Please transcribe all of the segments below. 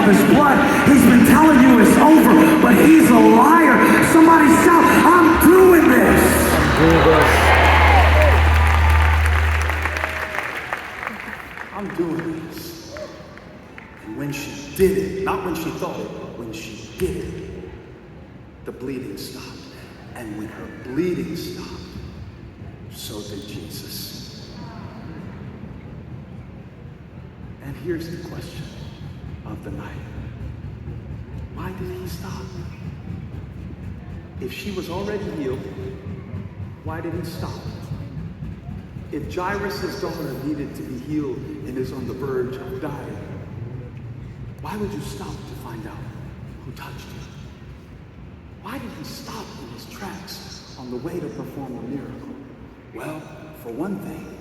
of his blood. He's been telling you it's over, but he's a liar. Somebody shout, I'm doing this. I'm doing this. And when she did it, not when she thought it, when she did it, the bleeding stopped. And when her bleeding stopped, so did Jesus. And here's the question of the night. Why did he stop? If she was already healed, why did he stop? If Jairus' daughter needed to be healed and is on the verge of dying, why would you stop to find out who touched you? Why did he stop in his tracks on the way to perform a miracle? Well, for one thing,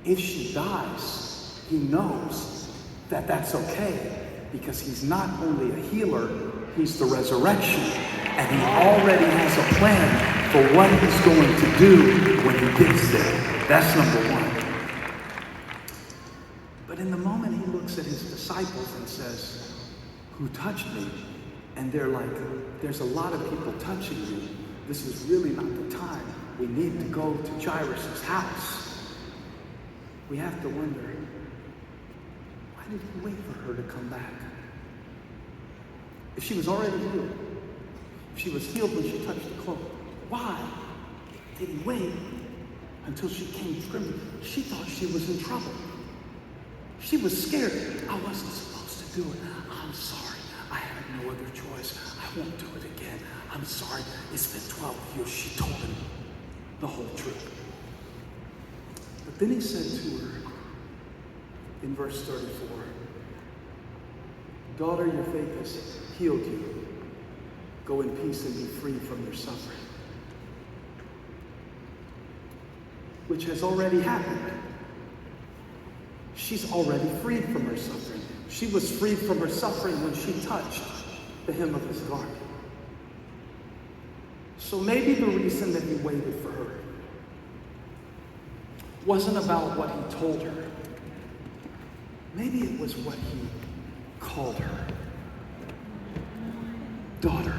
if she dies, he knows that that's okay, because he's not only a healer, he's the resurrection, and he already has a plan for what he's going to do when he gets there. That's number one. But in the moment he looks at his disciples and says, who touched me? And they're like, there's a lot of people touching you. This is really not the time. We need to go to Jairus' house. We have to wonder, why did he wait for her to come back? If she was already healed, if she was healed when she touched the cloak, why did he wait until she came screaming? She thought she was in trouble. She was scared. I wasn't supposed to do it. I'm sorry. I had no other choice. I won't do it again. I'm sorry. It's been 12 years. She told him the whole truth. But then he said to her in verse 34, daughter, your faith has healed you. Go in peace and be free from your suffering. Which has already happened. She's already freed from her suffering. She was freed from her suffering when she touched the hem of his garment. So maybe the reason that he waited for her wasn't about what he told her. Maybe it was what he called her. Daughter.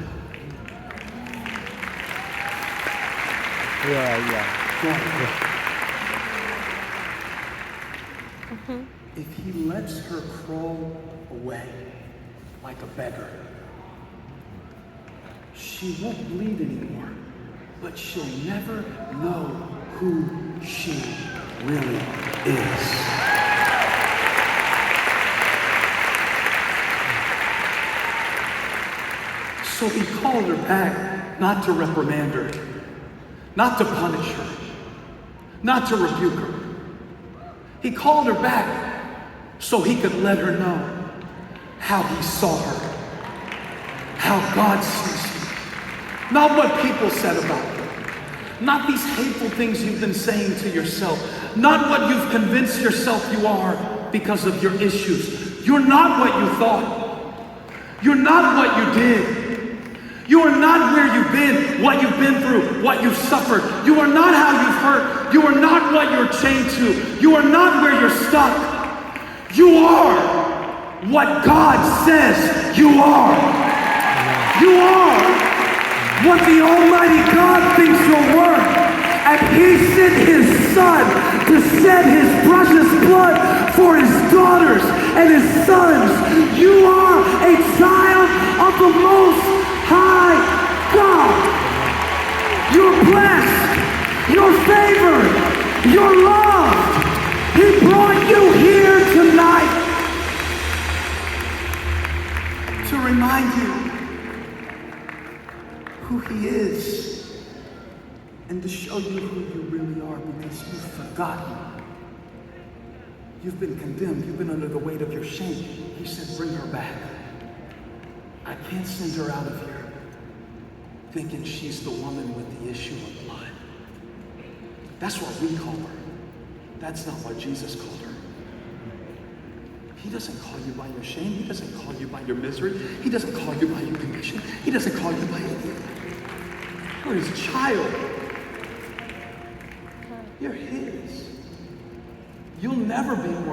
Yeah. Daughter. If he lets her crawl away like a beggar, she won't bleed anymore, but she'll never know who she really is. So he called her back, not to reprimand her, not to punish her, not to rebuke her. He called her back so he could let her know how he saw her, how God sees her. Not what people said about her. Not these hateful things you've been saying to yourself. Not what you've convinced yourself you are because of your issues. You're not what you thought. You're not what you did. You are not where you've been, what you've been through, what you've suffered. You are not how you've hurt. You are not what you're chained to. You are not where you're stuck. You are what God says you are. You are what the Almighty God thinks you're worth. And he sent his son to shed his precious blood for his daughters and his sons. You are a child of the Most High God. You're blessed. You're favored. You're loved. He brought you here tonight to remind you who he is and to show you who you really are, because you've forgotten. You've been condemned. You've been under the weight of your shame. He said, bring her back. I can't send her out of here thinking she's the woman with the issue of blood. That's what we call her. That's not what Jesus called her. He doesn't call you by your shame. He doesn't call you by your misery. He doesn't call you by your condition. He doesn't call you by anything. You're his child. You're his. You'll never be more